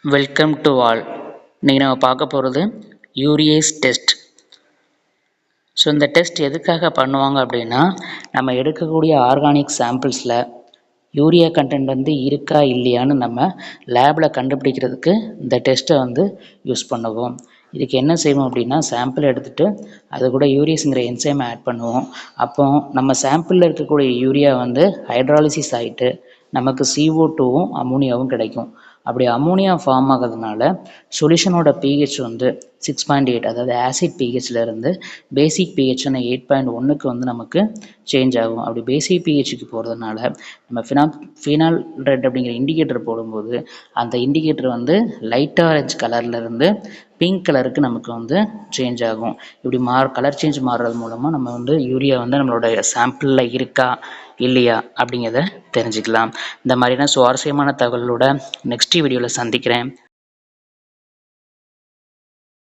Welcome to all. இன்றைக்கி நம்ம பார்க்க போகிறது யூரியேஸ் டெஸ்ட். ஸோ இந்த டெஸ்ட் எதுக்காக பண்ணுவாங்க அப்படின்னா, நம்ம எடுக்கக்கூடிய ஆர்கானிக் சாம்பிள்ஸில் யூரியா கண்டென்ட் வந்து இருக்கா இல்லையான்னு நம்ம லேபில் கண்டுபிடிக்கிறதுக்கு இந்த டெஸ்ட்டை யூஸ் பண்ணுவோம். இதுக்கு என்ன செய்வோம் அப்படின்னா, சாம்பிள் எடுத்துகிட்டு அது கூட யூரியஸுங்கிற என்சைமை ஆட் பண்ணுவோம். அப்போ நம்ம சாம்பிளில் இருக்கக்கூடிய யூரியா ஹைட்ராலிசிஸ் ஆகிட்டு நமக்கு CO2வும் அமோனியாவும் கிடைக்கும். அப்படி அமோனியா ஃபார்ம் ஆகிறதுனால சொல்யூஷனோட pH 6.8, அதாவது ஆசிட் pHலேருந்து பேசிக் pHன்னு 8.1க்கு நமக்கு சேஞ்ச் ஆகும். அப்படி பேசிக் pHக்கு போகிறதுனால நம்ம ஃபினால் ரெட் அப்படிங்கிற இண்டிகேட்டர் போடும்போது அந்த இண்டிகேட்டர் லைட் ஆரஞ்ச் கலர்லேருந்து பிங்க் கலருக்கு நமக்கு சேஞ்ச் ஆகும். இப்படி கலர் சேஞ்ச் மாறுறது மூலமாக நம்ம யூரியா நம்மளோட சாம்பிளில் இருக்கா இல்லையா அப்படிங்கிறத தெரிஞ்சுக்கலாம். இந்த மாதிரியான சுவாரஸ்யமான தகவலோட நெக்ஸ்ட் வீடியோவில் சந்திக்கிறேன்.